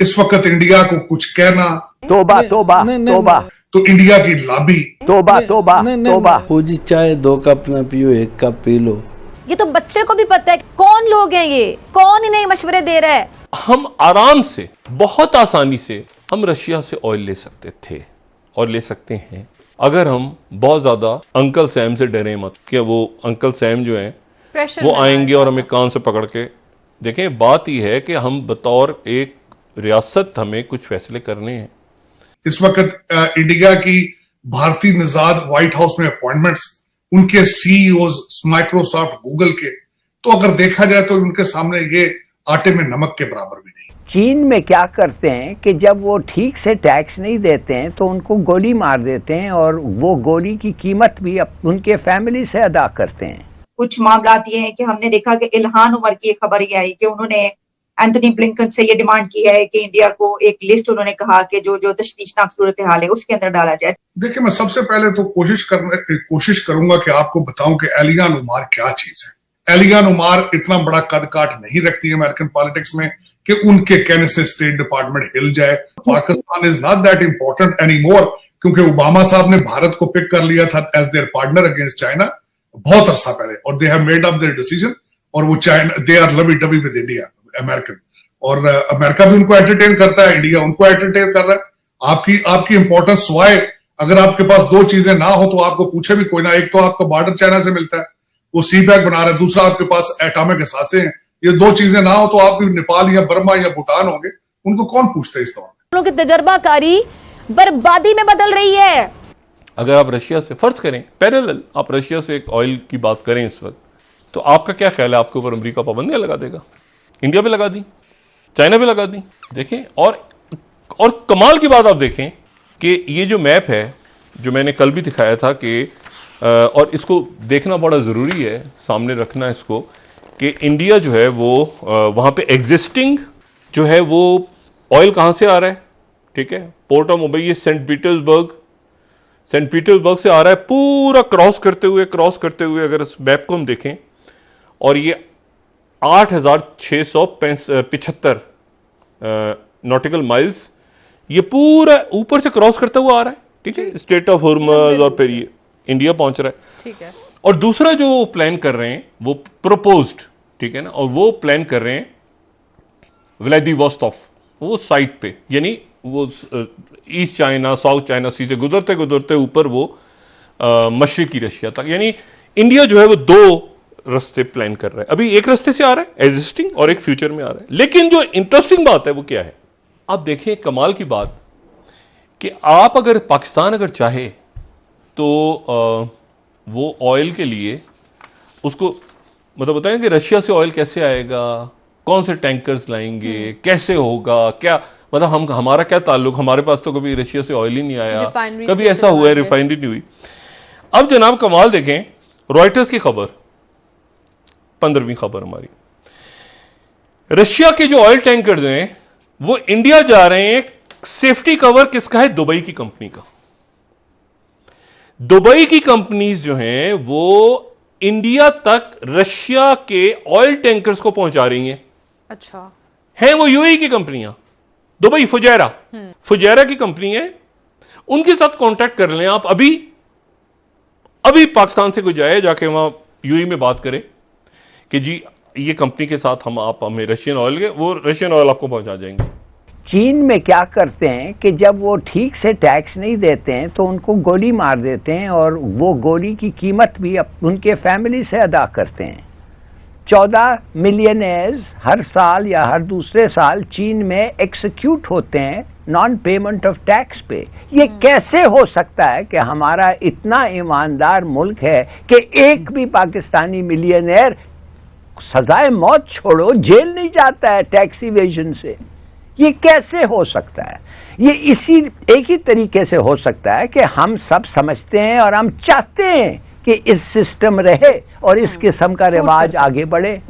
इस वक्त इंडिया को कुछ कहना, तोबा तोबा तोबा, तो इंडिया की लॉबी, तोबा तोबा तोबा। फौजी चाय 2 कप ना पियो, 1 कप पी लो। ये तो बच्चे को भी पता है कौन लोग हैं ये, कौन इन्हें मशवरे दे रहा है। हम आराम से, बहुत आसानी से हम रशिया से ऑयल ले सकते थे और ले सकते हैं, अगर हम बहुत ज्यादा अंकल सैम से डरे मत कि वो अंकल सैम जो हैं वो आएंगे और हमें कान से पकड़ के। देखें, बात यह है कि हम बतौर एक रियासत हमें कुछ फैसले करने हैं। इस वक्त इंडिया की भारतीय निजाद व्हाइट हाउस में अपॉइंटमेंट्स, उनके सीईओज माइक्रोसॉफ्ट, गूगल के, तो अगर देखा जाए तो उनके सामने ये आटे में नमक के बराबर भी नहीं। चीन में क्या करते हैं कि जब वो ठीक से टैक्स नहीं देते हैं तो उनको गोली मार देते हैं, और वो गोली की कीमत भी उनके फैमिली से अदा करते हैं। कुछ मामला ये हैं कि हमने देखा कि इल्हान उमर की एक खबर ये आई कि उन्होंने एंथनी ब्लिंकन से ये डिमांड की है कि इंडिया को एक लिस्ट, उन्होंने कहा कि जो जो तशवीशनाक सूरत हाल है उसके अंदर डाला जाए। देखिए, मैं सबसे पहले तो कोशिश करूंगा कि आपको बताऊं कि एलियान उमार क्या चीज है। एलियान उमार इतना बड़ा कद काट नहीं रखती है अमेरिकन पॉलिटिक्स में कि उनके कहने से स्टेट डिपार्टमेंट हिल जाए। Pakistan is not that important any more, क्योंकि ओबामा साहब ने भारत को पिक कर लिया था as their partner against China बहुत अरसा पहले, और they have made up their decision, और वो China, they are lovey dovey with India, American, और अमेरिका भी उनको एंटरटेन करता है, इंडिया उनको एंटरटेन कर रहा है। आपकी इंपॉर्टेंस वाई, अगर आपके पास 2 चीजें ना हो तो आपको पूछे भी कोई ना। एक तो आपका बॉर्डर चाइना से मिलता है, वो सी पैक बना रहा है, दूसरा आपके पास एटॉमिक असासे हैं। ये 2 चीजें ना हो तो आप भी नेपाल या बर्मा या भूटान होंगे, उनको कौन पूछते है इस दौर में। लोगों की तजर्बाकारी बर्बादी में बदल रही है। अगर आप रशिया से, फर्ज करें पैरेलल आप रशिया से एक ऑयल की बात करें इस वक्त, तो आपका क्या ख्याल है, आपके ऊपर अमेरिका पाबंदियां लगा देगा? इंडिया पे लगा दी, चाइना पे लगा दी। देखें, और कमाल की बात आप देखें कि ये जो मैप है जो मैंने कल भी दिखाया था कि और इसको देखना बड़ा ज़रूरी है, सामने रखना इसको, कि इंडिया जो है वो वहाँ पे एग्जिस्टिंग जो है वो ऑयल कहाँ से आ रहा है, ठीक है, पोर्ट ऑफ मुंबई, ये सेंट पीटर्सबर्ग से आ रहा है, पूरा क्रॉस करते हुए अगर इस मैप को हम देखें, और ये 8,675 नॉटिकल माइल्स ये पूरा ऊपर से क्रॉस करता हुआ आ रहा है, ठीक है, स्टेट ऑफ हॉर्मज, और फिर ये इंडिया पहुंच रहा है, ठीक है। और दूसरा जो प्लान कर रहे हैं वो प्रपोज्ड, ठीक है ना, और वो प्लान कर रहे हैं व्लादिवोस्तोक, वो साइट पे, यानी वो ईस्ट चाइना साउथ चाइना सी से गुजरते गुजरते ऊपर वो मशरिकी रशिया तक, यानी इंडिया जो है वो 2 रास्ते प्लान कर रहा है। अभी एक रास्ते से आ रहा है एग्जिस्टिंग, और एक फ्यूचर में आ रहा है। लेकिन जो इंटरेस्टिंग बात है वो क्या है, आप देखिए कमाल की बात कि आप अगर पाकिस्तान अगर चाहे तो वो ऑयल के लिए उसको मतलब बताएं कि रशिया से ऑयल कैसे आएगा, कौन से टैंकर्स लाएंगे, कैसे होगा, क्या मतलब हमारा क्या ताल्लुक, हमारे पास तो कभी रशिया से ऑयल ही नहीं आया, कभी ऐसा हुआ है रिफाइनरी नहीं हुई। अब जनाब कमाल देखें, रॉयटर्स की खबर, 15वीं खबर हमारी, रशिया के जो ऑयल टैंकर्स हैं वो इंडिया जा रहे हैं। सेफ्टी कवर किसका है? दुबई की कंपनी का। दुबई की कंपनीज जो हैं वो इंडिया तक रशिया के ऑयल टैंकर्स को पहुंचा रही हैं। अच्छा, हैं वो यूएई की कंपनियां, दुबई फुजैरा की कंपनी है, उनके साथ कांटेक्ट कर लें आप। अभी पाकिस्तान से कोई जाए, जाके वहां यूएई में बात करें कि जी ये कंपनी के साथ आप हमें रशियन ऑयल के, वो रशियन ऑयल आपको पहुंचा जाएंगे। चीन में क्या करते हैं कि जब वो ठीक से टैक्स नहीं देते हैं तो उनको गोली मार देते हैं, और वो गोली की कीमत भी उनके फैमिली से अदा करते हैं। 14 मिलियनेयर्स हर साल या हर दूसरे साल चीन में एक्सिक्यूट होते हैं नॉन पेमेंट ऑफ टैक्स पे। ये कैसे हो सकता है कि हमारा इतना ईमानदार मुल्क है कि एक भी पाकिस्तानी मिलियनेयर सजाए मौत छोड़ो जेल नहीं जाता है टैक्स इवेजन से? ये कैसे हो सकता है? ये इसी एक ही तरीके से हो सकता है कि हम सब समझते हैं और हम चाहते हैं कि इस सिस्टम रहे और इस किस्म का रिवाज आगे बढ़े।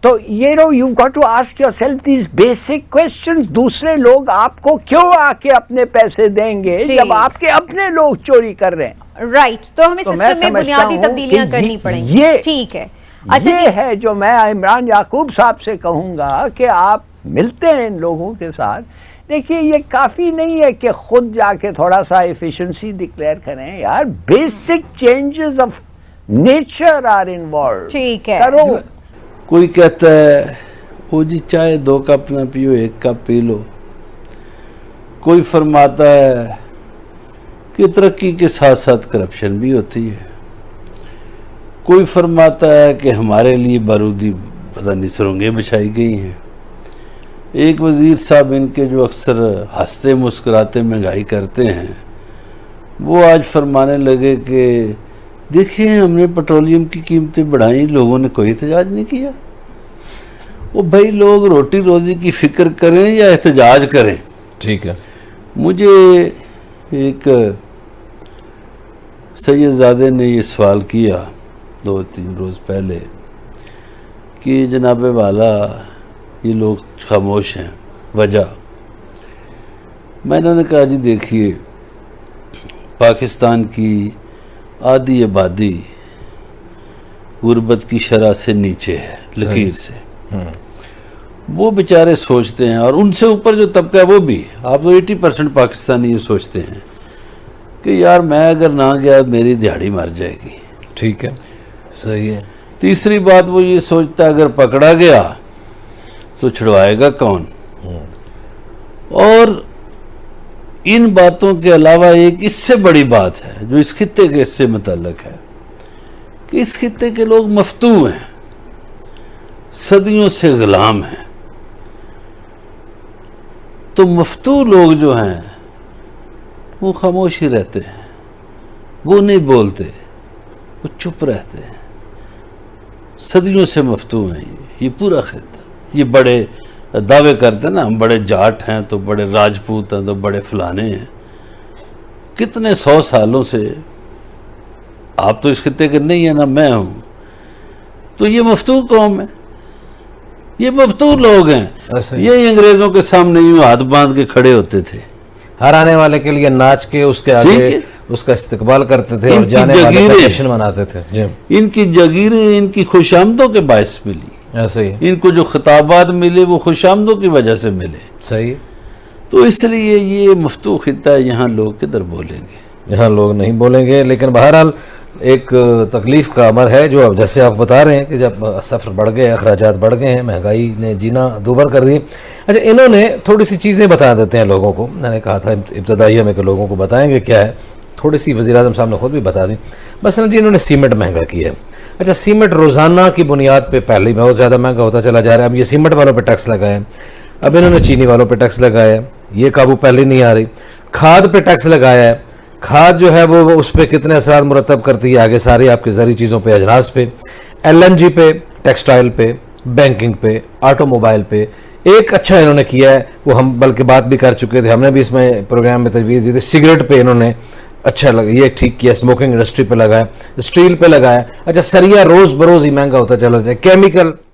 तो ये you got to ask yourself these basic questions. दूसरे लोग आपको क्यों आके अपने पैसे देंगे जब आपके अपने लोग चोरी कर रहे हैं? राइट, तो हमें सिस्टम में बुनियादी तब्दीलियां करनी पड़ेंगी। ये ठीक है। अच्छा, ये है जो मैं इमरान याकूब साहब से कहूंगा कि आप मिलते हैं इन लोगों के साथ। देखिए, ये काफी नहीं है कि खुद जाके थोड़ा सा एफिशिएंसी डिक्लेयर करें यार, basic changes of nature are involve. ठीक है, करो। कोई कहता है ओ जी चाय 2 कप ना पियो 1 कप पी लो। कोई फरमाता है कि तरक्की के साथ साथ करप्शन भी होती है। कोई फरमाता है कि हमारे लिए बारूदी पता नहीं सुरंगें बिछाई गई हैं। एक वज़ीर साहब इनके जो अक्सर हंसते मुस्कुराते महंगाई करते हैं, वो आज फरमाने लगे कि देखिए हमने पेट्रोलियम की कीमतें बढ़ाई, लोगों ने कोई एहतजाज नहीं किया। वो भाई लोग रोटी रोज़ी की फ़िक्र करें या एहतजाज करें। ठीक है। मुझे एक सैयदजादे ने ये सवाल किया 2-3 रोज़ पहले कि जनाब वाला ये लोग खामोश हैं, वजह। मैंने कहा जी देखिए, पाकिस्तान की आधी आबादी गुर्बत की शरह से नीचे है, लकीर से। वो बेचारे सोचते हैं, और उनसे ऊपर जो तबका है वो भी, आप तो 80% पाकिस्तानी ये सोचते हैं कि यार मैं अगर ना गया मेरी दिहाड़ी मर जाएगी। ठीक है, सही है। तीसरी बात वो ये सोचता है अगर पकड़ा गया तो छुड़वाएगा कौन। और इन बातों के अलावा एक इससे बड़ी बात है जो इस खित्ते के इससे मुतल्लक है कि इस खित्ते के लोग मफ्तू हैं, सदियों से गुलाम हैं। तो मफ्तू लोग जो हैं वो खामोश ही रहते हैं, वो नहीं बोलते, वो चुप रहते हैं। सदियों से मफ्तू हैं ये पूरा खित्ता। ये बड़े दावे करते हैं ना, हम बड़े जाट हैं तो बड़े राजपूत हैं तो बड़े फलाने हैं। कितने 100 सालों से आप तो इस खित्ते के नहीं है ना मैं हूँ, तो ये मफ्तू कौम है, ये मफ्तू लोग हैं। ये अंग्रेजों के सामने यूं हाथ बांध के खड़े होते थे, हर आने वाले के लिए नाच के उसके आगे उसका इस्तेकबाल करते थे और जाने वाले का जश्न मनाते थे। जी, इनकी जागीरें इनकी खुशामदों के बायस मिली। ऐसे ही इनको जो खिताबात मिले वो खुशामदों की वजह से मिले। सही। तो इसलिए ये मफ्तू खित्ता है, यहाँ लोग किधर बोलेंगे, यहाँ लोग नहीं बोलेंगे। लेकिन बहरहाल एक तकलीफ का अमर है जो अब जैसे आप बता रहे हैं कि जब सफ़र बढ़ गए, अखराजात बढ़ गए हैं, महंगाई ने जीना दूभर कर दी। अच्छा, इन्होंने थोड़ी सी चीज़ें बता देते हैं लोगों को। मैंने कहा था इब्तदाइया में कि लोगों को बताएंगे क्या है, थोड़ी सी वज़ीर-ए-आज़म साहब ने खुद भी बता दी। बस जी इन्होंने सीमेंट महंगा किया है। अच्छा, सीमेंट रोज़ाना की बुनियाद पे पहले ही बहुत ज़्यादा महंगा होता चला जा रहा है। अब ये सीमेंट वालों पे टैक्स लगाया, अब इन्होंने चीनी वालों पे टैक्स लगाया, ये काबू पहले नहीं आ रही। खाद पे टैक्स लगाया है, खाद जो है वो उस पर कितने असरात मुरतब करती है आगे सारी आपकी ज़रूरी चीज़ों पे, अजनास पे, LNG पे, टेक्सटाइल पे, बैंकिंग पे, ऑटोमोबाइल पे। एक अच्छा इन्होंने किया है, वो हम बल्कि बात भी कर चुके थे, हमने भी इसमें प्रोग्राम में तजवीज़ दी थी। सिगरेट पे इन्होंने अच्छा लगा, ये ठीक किया। स्मोकिंग इंडस्ट्री पे लगाया, स्टील पे लगाया। अच्छा, सरिया रोज़ बरोज़ ही महंगा होता चला जाए, केमिकल